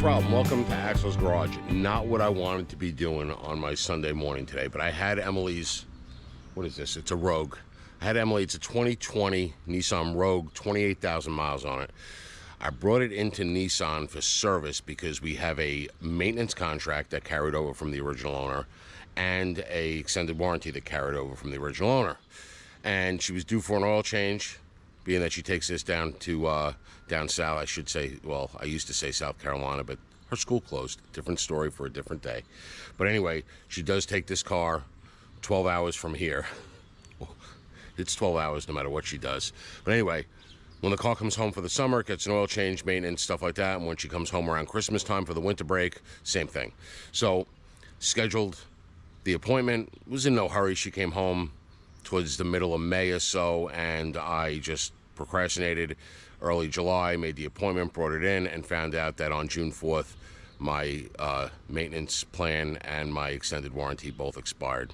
problem. Welcome to Axel's Garage. Not what I wanted to be doing on my Sunday morning today, but I had Emily's, what is this? It's a Rogue. I had Emily, it's a 2020 Nissan Rogue, 28,000 miles on it. I brought it into Nissan for service because we have a maintenance contract that carried over from the original owner and a extended warranty that carried over from the original owner. And she was due for an oil change, being that she takes this down to down south, I should say. Well, I used to say South Carolina, but her school closed. Different story for a different day. But anyway, she does take this car 12 hours from here. It's 12 hours no matter what she does. But anyway, when the car comes home for the summer, it gets an oil change, maintenance, stuff like that. And when she comes home around Christmas time for the winter break, same thing. So scheduled the appointment. Was in no hurry. She came home towards the middle of May or so, and I just procrastinated. Early July, made the appointment, brought it in, and found out that on June 4th, my maintenance plan and my extended warranty both expired.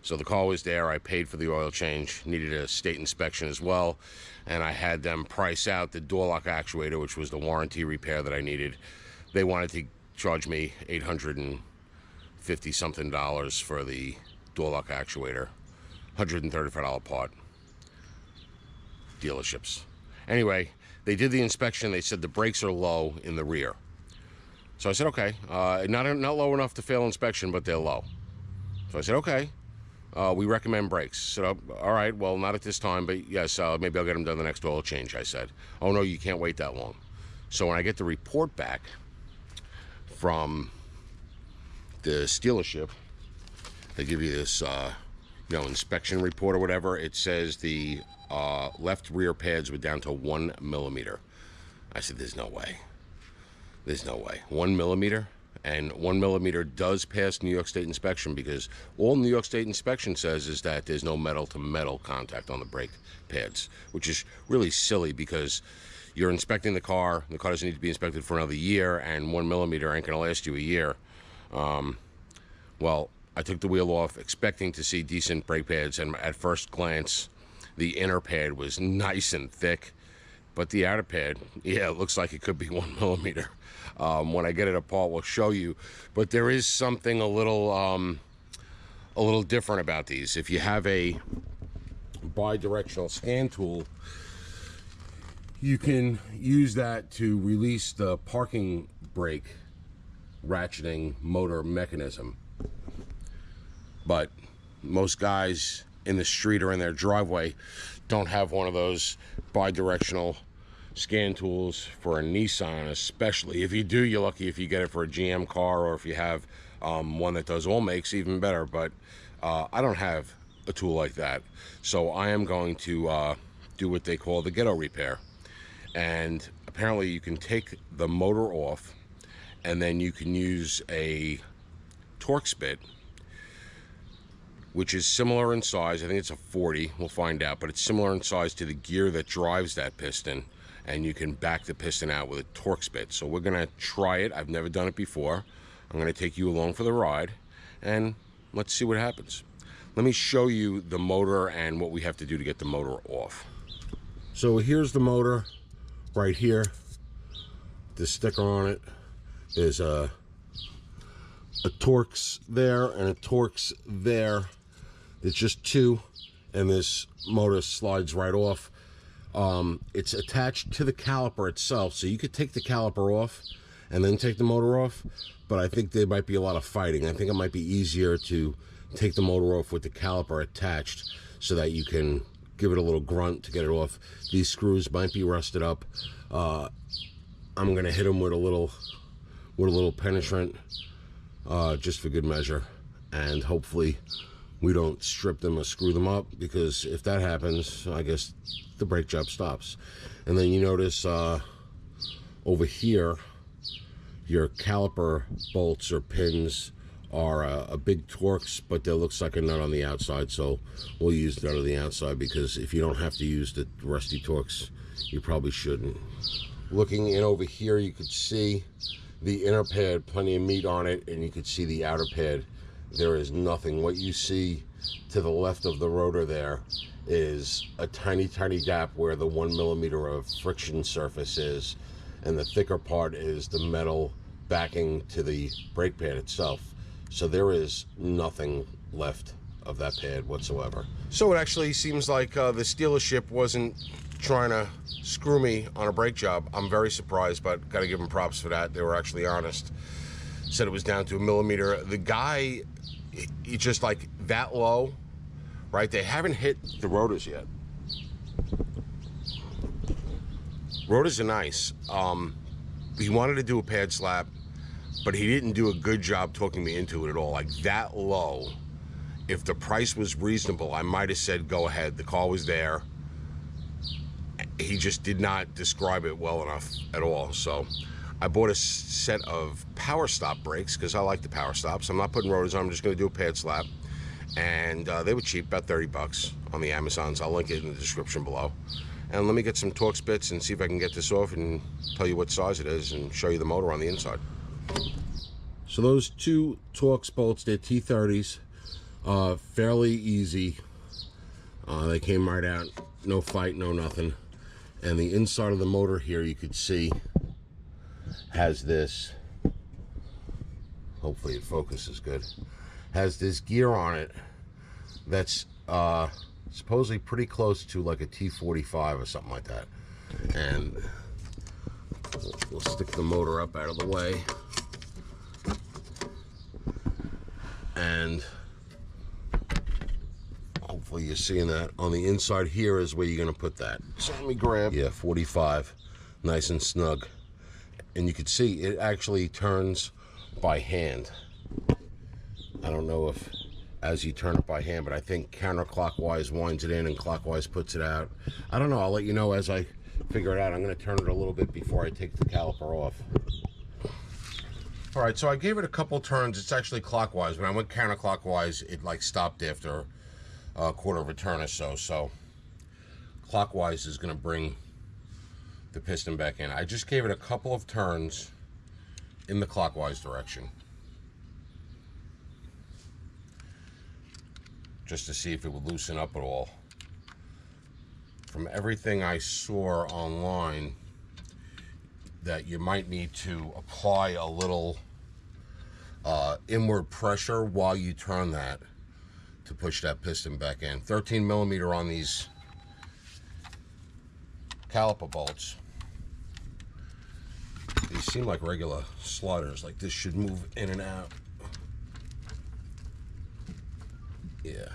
So the car was there. I paid for the oil change, needed a state inspection as well, and I had them price out the door lock actuator, which was the warranty repair that I needed. They wanted to charge me $850 something for the door lock actuator. $135 part. Dealerships. Anyway, they did the inspection. They said the brakes are low in the rear. So I said, okay. Not low enough to fail inspection, but they're low. So I said, okay. We recommend brakes. So, all right, well, not at this time, but yes, maybe I'll get them done the next oil change, I said. Oh, no, you can't wait that long. So when I get the report back from the dealership, they give you this inspection report or whatever. It says the left rear pads were down to 1 millimeter. I said, there's no way. There's no way. 1 millimeter? And 1 millimeter does pass New York State inspection, because all New York State inspection says is that there's no metal to metal contact on the brake pads, which is really silly because you're inspecting the car doesn't need to be inspected for another year, and 1 millimeter ain't gonna last you a year. Well, I took the wheel off expecting to see decent brake pads, and at first glance the inner pad was nice and thick, but the outer pad, yeah, it looks like it could be 1 millimeter. When I get it apart, we'll show you. But there is something a little different about these. If you have a bi-directional scan tool, you can use that to release the parking brake ratcheting motor mechanism. But most guys in the street or in their driveway don't have one of those bi-directional scan tools for a Nissan, especially. If you do, you're lucky if you get it for a GM car, or if you have one that does all makes, even better. But I don't have a tool like that, so I am going to do what they call the ghetto repair. And apparently you can take the motor off, and then you can use a Torx bit, which is similar in size. I think it's a 40, we'll find out, but it's similar in size to the gear that drives that piston, and you can back the piston out with a Torx bit. So we're gonna try it. I've never done it before. I'm gonna take you along for the ride, and let's see what happens. Let me show you the motor and what we have to do to get the motor off. So here's the motor right here. The sticker on it is a Torx there and a Torx there. It's just two, and this motor slides right off. It's attached to the caliper itself, so you could take the caliper off and then take the motor off, but I think there might be a lot of fighting. I think it might be easier to take the motor off with the caliper attached so that you can give it a little grunt to get it off. These screws might be rusted up. I'm gonna hit them with a little penetrant, just for good measure, and hopefully we don't strip them or screw them up, because if that happens, I guess the brake job stops. And then you notice over here, your caliper bolts or pins are a big Torx, but there looks like a nut on the outside, so we'll use the nut on the outside, because if you don't have to use the rusty Torx, you probably shouldn't. Looking in over here, you could see the inner pad, plenty of meat on it, and you could see the outer pad. There is nothing. What you see to the left of the rotor there is a tiny gap where the 1 millimeter of friction surface is, and the thicker part is the metal backing to the brake pad itself. So there is nothing left of that pad whatsoever. So it actually seems like this dealership wasn't trying to screw me on a brake job. I'm very surprised, but gotta give them props for that. They were actually honest. Said it was down to a millimeter. The guy, he just like that low, right? They haven't hit the rotors yet. Rotors are nice. He wanted to do a pad slap, but he didn't do a good job talking me into it at all. Like that low, if the price was reasonable, I might have said go ahead. The car was there. He just did not describe it well enough at all. So I bought a set of power stop brakes because I like the power stops. I'm not putting rotors on. I'm just going to do a pad slap. And they were cheap, about 30 bucks on the Amazons. I'll link it in the description below. And let me get some Torx bits and see if I can get this off and tell you what size it is and show you the motor on the inside. So those two Torx bolts, they're T30s, fairly easy. They came right out, no fight, no nothing. And the inside of the motor here, you could see, has this, hopefully it focuses good, has this gear on it that's supposedly pretty close to like a T45 or something like that. And we'll stick the motor up out of the way. And hopefully you're seeing that. On the inside here is where you're gonna put that. So let me grab, yeah, 45, nice and snug. And you can see it actually turns by hand. I don't know if as you turn it by hand, but I think counterclockwise winds it in and clockwise puts it out. I don't know, I'll let you know as I figure it out. I'm gonna turn it a little bit before I take the caliper off. All right, so I gave it a couple turns. It's actually clockwise. When I went counterclockwise, it like stopped after a quarter of a turn or so. So clockwise is gonna bring the piston back in. I just gave it a couple of turns in the clockwise direction, just to see if it would loosen up at all. From everything I saw online, that you might need to apply a little inward pressure while you turn that to push that piston back in. 13 millimeter on these caliper bolts. These seem like regular sliders, like this should move in and out. Yeah.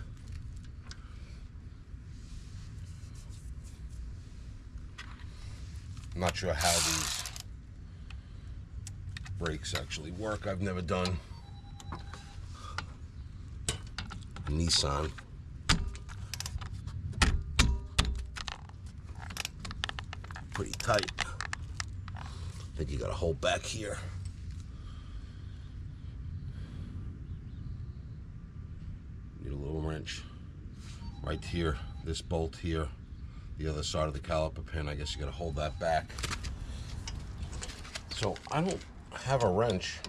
I'm not sure how these brakes actually work. I've never done Nissan. Pretty tight. I think you got to hold back here. Need a little wrench right here. This bolt here, the other side of the caliper pin. I guess you got to hold that back. So I don't have a wrench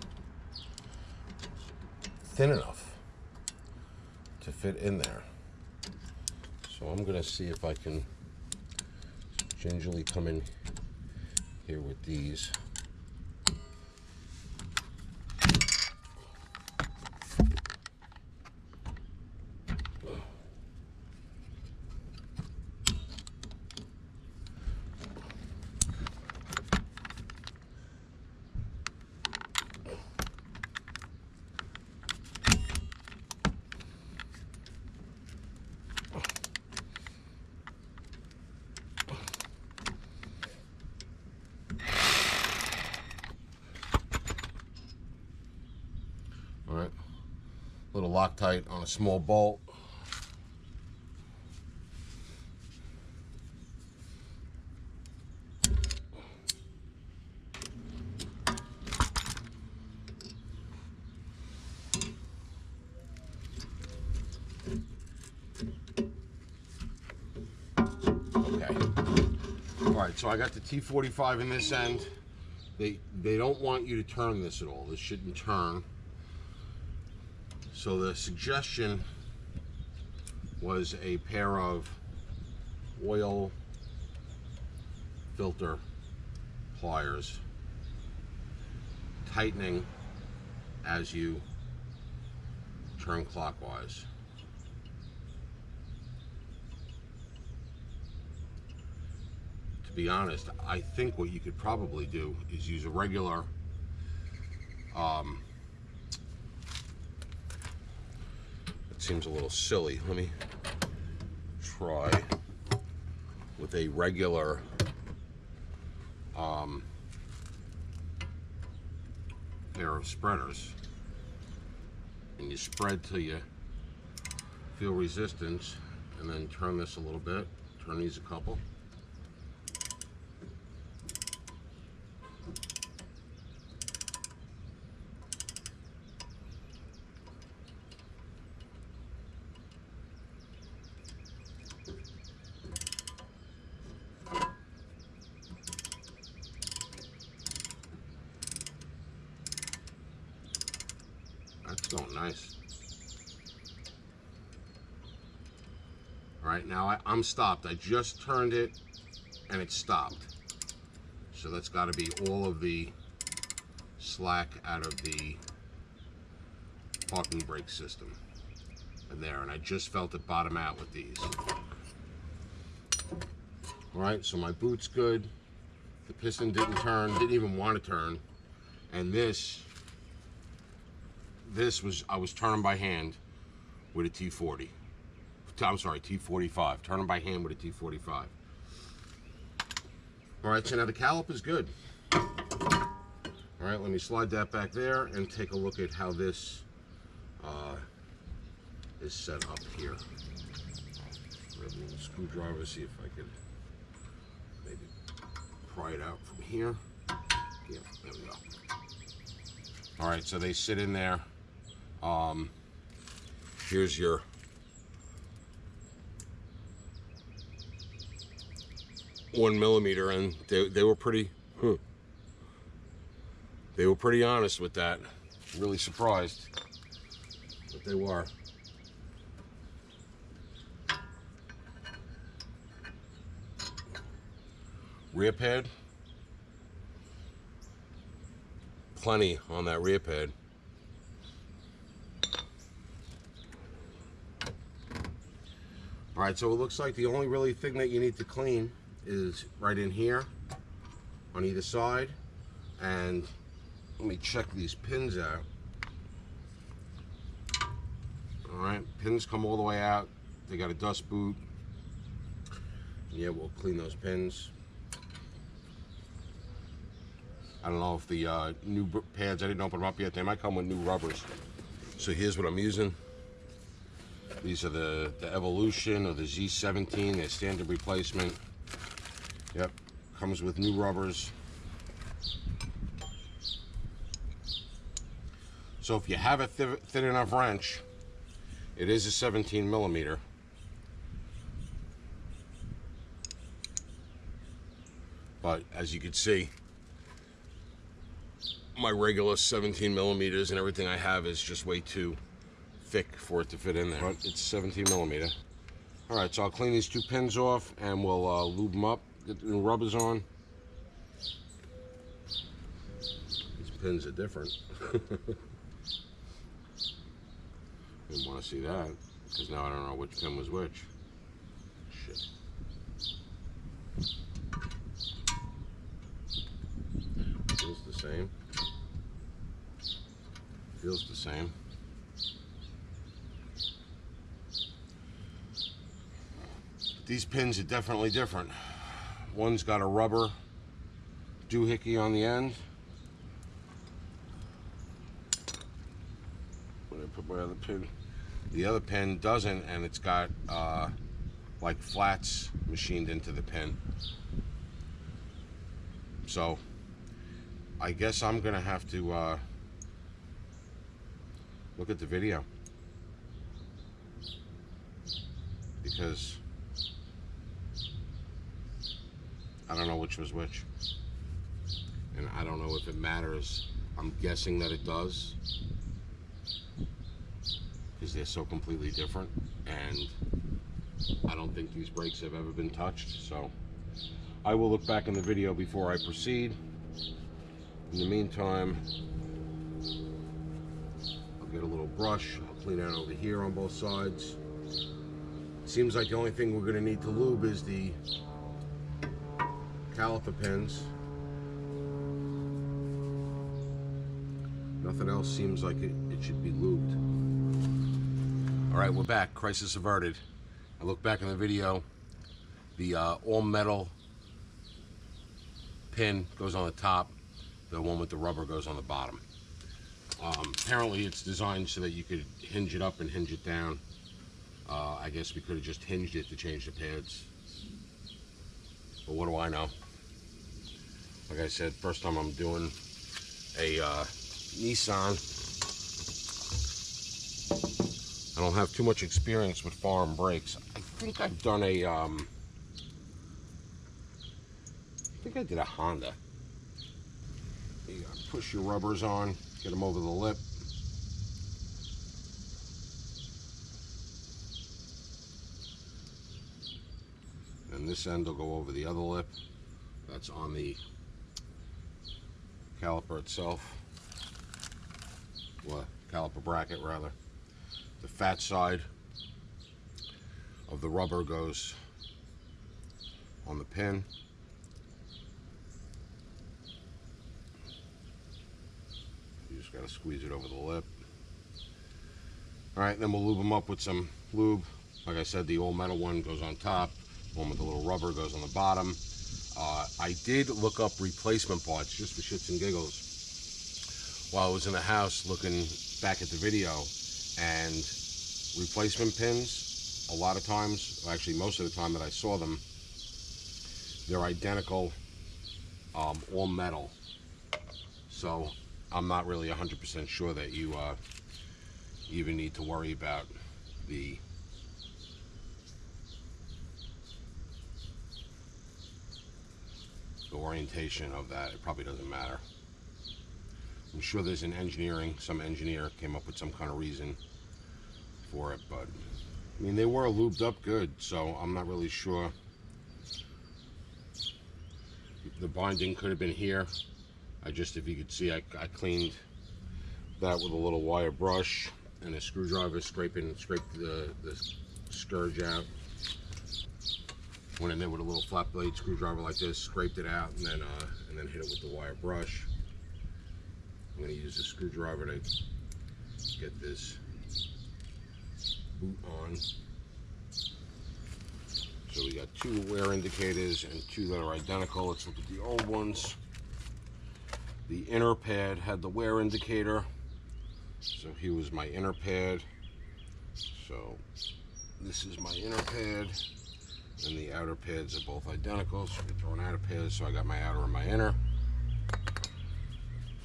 thin enough to fit in there. So I'm gonna see if I can gingerly come in here with these. Alright, little Loctite on a small bolt. Okay. Alright, so I got the T45 in this end. They don't want you to turn this at all. This shouldn't turn. So the suggestion was a pair of oil filter pliers tightening as you turn clockwise. To be honest, I think what you could probably do is use a regular it seems a little silly. Let me try with a regular pair of spreaders, and you spread till you feel resistance, and then turn this a little bit, turn these a couple. That's going nice. All right, now I'm stopped. I just turned it and it stopped. So that's got to be all of the slack out of the parking brake system. And there, and I just felt it bottom out with these. All right, so my boot's good. The piston didn't turn, didn't even want to turn. And this was, I was turning by hand with a T40. I'm sorry, T45. Turning by hand with a T45. All right, so now the caliper's good. All right, let me slide that back there and take a look at how this is set up here. Grab a little screwdriver, see if I could maybe pry it out from here. Yeah, there we go. All right, so they sit in there. Here's your one millimeter, and they were pretty they were pretty honest with that. Really surprised, but they were. Rear pad, plenty on that rear pad. All right, so it looks like the only really thing that you need to clean is right in here on either side. And let me check these pins out. All right, pins come all the way out. They got a dust boot. Yeah, we'll clean those pins. I don't know if the new pads, I didn't open them up yet. They might come with new rubbers. So here's what I'm using. These are the Evolution or the Z17, their standard replacement. Yep, comes with new rubbers. So if you have a thin enough wrench, it is a 17 millimeter. But as you can see, my regular 17 millimeters and everything I have is just way too thick for it to fit in there, but it's 17 millimeter. All right, so I'll clean these two pins off and we'll lube them up, get the new rubbers on. These pins are different. Didn't want to see that, because now I don't know which pin was which. Shit. Feels the same. Feels the same. These pins are definitely different. One's got a rubber doohickey on the end. I'm gonna put my other pin. The other pin doesn't, and it's got like flats machined into the pin. So I guess I'm gonna have to look at the video, because I don't know which was which, and I don't know if it matters. I'm guessing that it does, because they're so completely different, and I don't think these brakes have ever been touched. So I will look back in the video before I proceed. In the meantime, brush. I'll clean out over here on both sides. Seems like the only thing we're going to need to lube is the caliper pins. Nothing else seems like it should be lubed. All right, we're back. Crisis averted. I look back in the video. The all metal pin goes on the top. The one with the rubber goes on the bottom. Apparently it's designed so that you could hinge it up and hinge it down. I guess we could have just hinged it to change the pads. But what do I know? Like I said, first time I'm doing a Nissan. I don't have too much experience with foreign brakes. I think I've done a, I think I did a Honda. You gotta push your rubbers on, get them over the lip. And this end will go over the other lip. That's on the caliper itself. Well, caliper bracket rather. The fat side of the rubber goes on the pin. You just gotta squeeze it over the lip. All right, then we'll lube them up with some lube. Like I said, the all metal one goes on top. One with the little rubber goes on the bottom. I did look up replacement parts just for shits and giggles while I was in the house looking back at the video, and replacement pins, a lot of times, well, actually most of the time that I saw them, they're identical, all metal. So I'm not really 100% sure that you even need to worry about the orientation of that. It probably doesn't matter. I'm sure there's some engineer came up with some kind of reason for it, but I mean, they were lubed up good, so I'm not really sure. The binding could have been here. If you could see, I cleaned that with a little wire brush and a screwdriver, scraped the scourge out. Went in there with a little flat blade screwdriver like this, scraped it out, and then hit it with the wire brush. I'm going to use a screwdriver to get this boot on. So we got two wear indicators and two that are identical. Let's look at the old ones. The inner pad had the wear indicator. So here was my inner pad. So this is my inner pad. And the outer pads are both identical, so we're throwing outer pads, so I got my outer and my inner,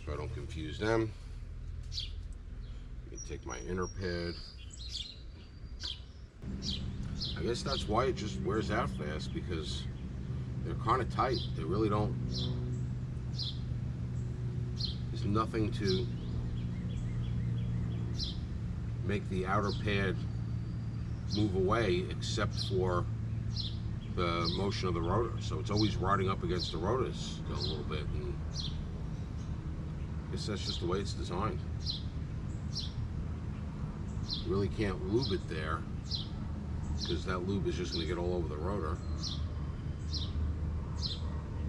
so I don't confuse them. Let me take my inner pad. I guess that's why it just wears out fast, because they're kind of tight. They really don't, there's nothing to make the outer pad move away except for the motion of the rotor, so it's always riding up against the rotors a little bit, and I guess that's just the way it's designed. You really can't lube it there, because that lube is just going to get all over the rotor,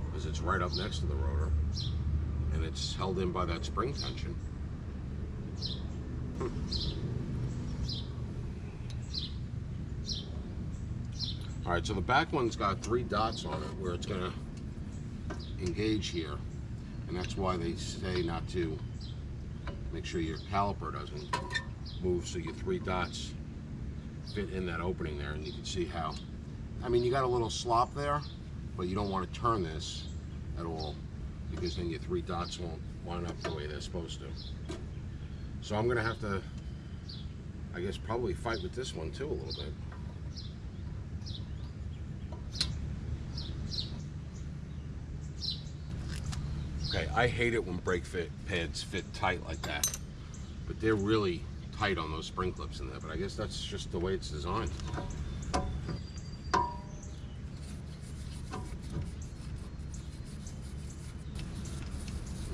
because it's right up next to the rotor, and it's held in by that spring tension. All right, so the back one's got 3 dots on it where it's going to engage here, and that's why they say not to make sure your caliper doesn't move, so your 3 dots fit in that opening there, and you can see how, I mean, you got a little slop there, but you don't want to turn this at all, because then your 3 dots won't line up the way they're supposed to. So I'm going to have to, I guess, probably fight with this one too a little bit. Okay, I hate it when brake pads fit tight like that, but they're really tight on those spring clips in there, but I guess that's just the way it's designed. I'm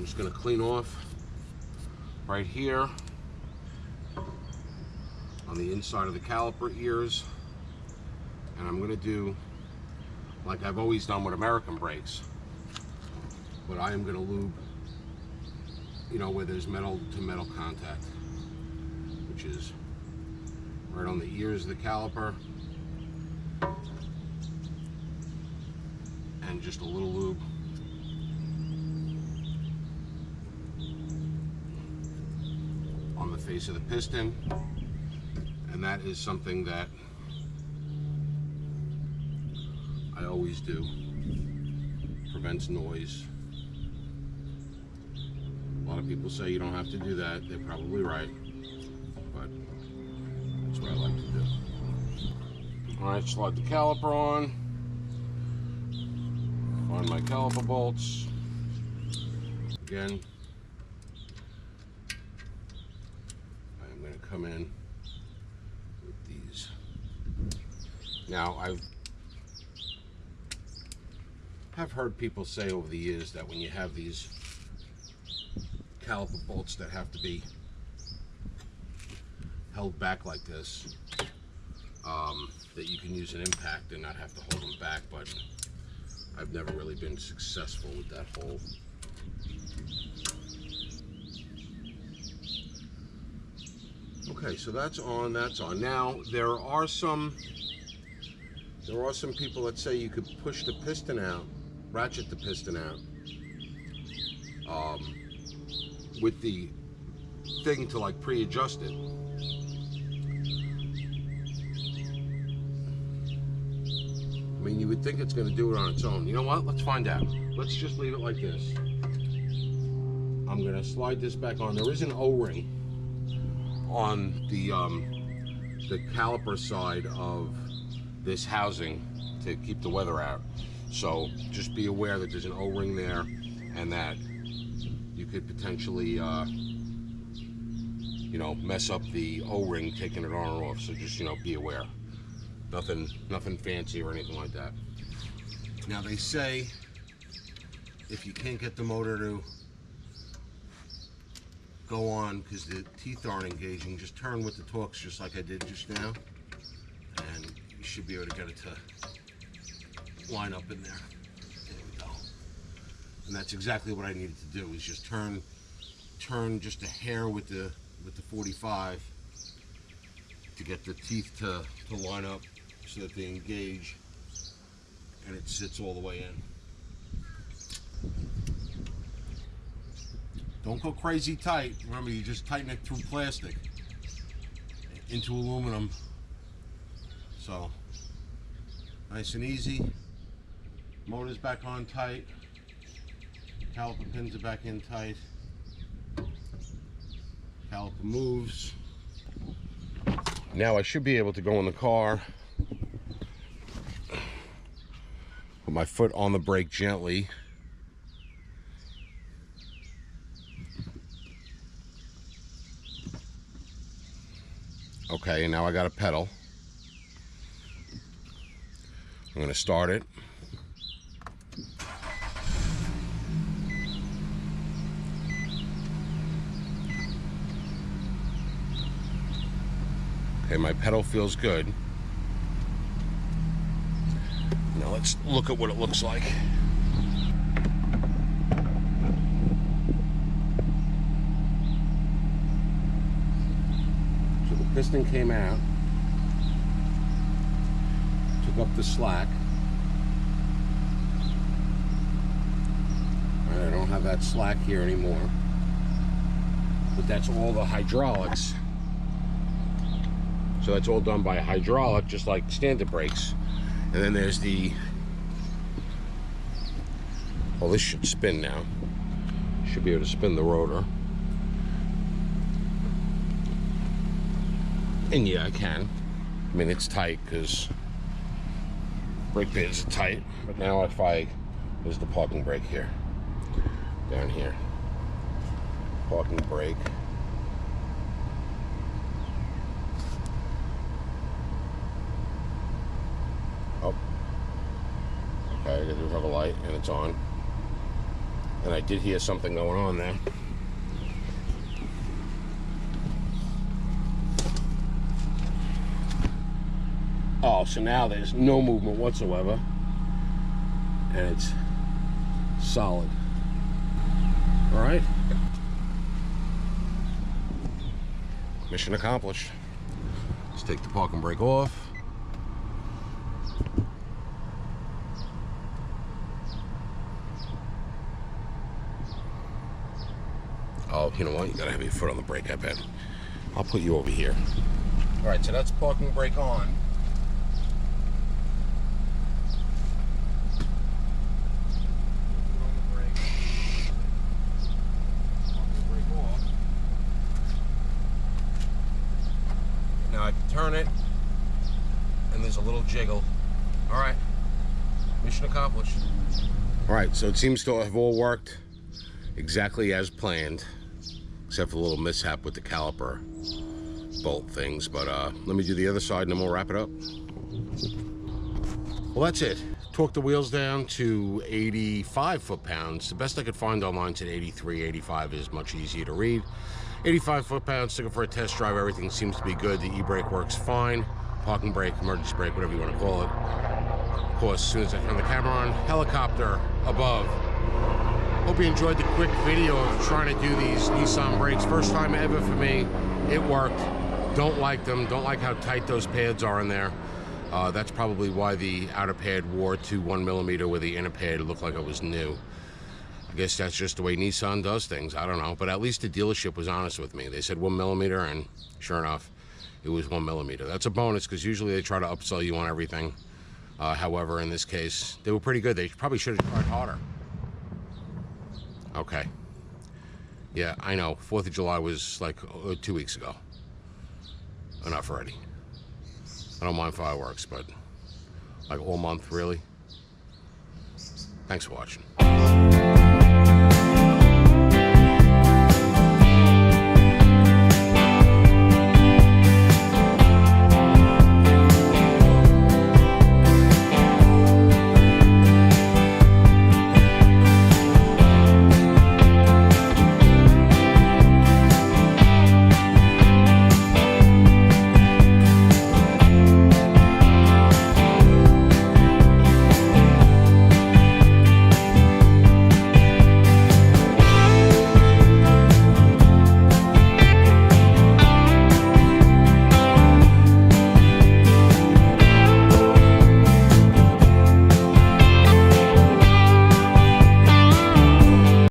just going to clean off right here, on the inside of the caliper ears, and I'm going to do like I've always done with American brakes, but I am going to lube, you know, where there's metal to metal contact, which is right on the ears of the caliper, and just a little lube on the face of the piston. And that is something that I always do. Prevents noise. A lot of people say you don't have to do that. They're probably right, but that's what I like to do. All right, slide the caliper on. Find my caliper bolts. Again, I am going to come in with these. Now, I've heard people say over the years that when you have these caliper bolts that have to be held back like this, that you can use an impact and not have to hold them back, but I've never really been successful with that whole. Okay, so that's on, that's on. Now, there are some people that say you could push the piston out, ratchet the piston out, with the thing to like pre-adjust it. I mean, you would think it's going to do it on its own. You know what? Let's find out. Let's just leave it like this. I'm going to slide this back on. There is an O-ring on the caliper side of this housing to keep the weather out. So just be aware that there's an O-ring there, and that you could potentially, you know, mess up the O-ring taking it on or off. So just, you know, be aware. Nothing fancy or anything like that. Now they say if you can't get the motor to go on because the teeth aren't engaging, just turn with the Torx just like I did just now, and you should be able to get it to line up in there. There we go. And that's exactly what I needed to do, is just turn just a hair with the 45 to get the teeth to line up so that they engage and it sits all the way in. Don't go crazy tight. Remember, you just tighten it through plastic into aluminum. So, nice and easy. Motor's back on tight. Caliper pins are back in tight. Caliper moves. Now I should be able to go in the car, put my foot on the brake gently. Okay, and now I got a pedal. I'm going to start it. Okay, my pedal feels good. Now let's look at what it looks like. So the piston came out, took up the slack. All right, I don't have that slack here anymore, but that's all the hydraulics. So that's all done by hydraulic, just like standard brakes. And then there's the, well, this should spin now. Should be able to spin the rotor. And yeah, I can. I mean, it's tight because brake pads are tight. But now there's the parking brake here. Down here. Parking brake. Oh, okay, I do have a light and it's on. And I did hear something going on there. Oh, so now there's no movement whatsoever, and it's solid. All right. Mission accomplished. Let's take the parking brake off. Oh, you know what? You gotta have your foot on the brake, I bet. I'll put you over here. All right, so that's parking brake on. Now I can turn it, and there's a little jiggle. All right, mission accomplished. All right, so it seems to have all worked exactly as planned, except for a little mishap with the caliper bolt things. But let me do the other side, and then we'll wrap it up. Well, that's it. Torqued the wheels down to 85 foot-pounds. The best I could find online said 83, 85 is much easier to read. 85 foot-pounds, took it for a test drive. Everything seems to be good. The e-brake works fine. Parking brake, emergency brake, whatever you want to call it. Of course, as soon as I turn the camera on, helicopter above. Hope you enjoyed the quick video of trying to do these Nissan brakes. First time ever for me. It worked. Don't like them. Don't like how tight those pads are in there. That's probably why the outer pad wore to 1 millimeter, where the inner pad looked like it was new. I guess that's just the way Nissan does things. I don't know. But at least the dealership was honest with me. They said 1 millimeter, and sure enough, it was 1 millimeter. That's a bonus, because usually they try to upsell you on everything. However, in this case, they were pretty good. They probably should have tried harder. Okay. Yeah, I know. 4th of July was like 2 weeks ago. Enough already. I don't mind fireworks, but like all month, really? Thanks for watching.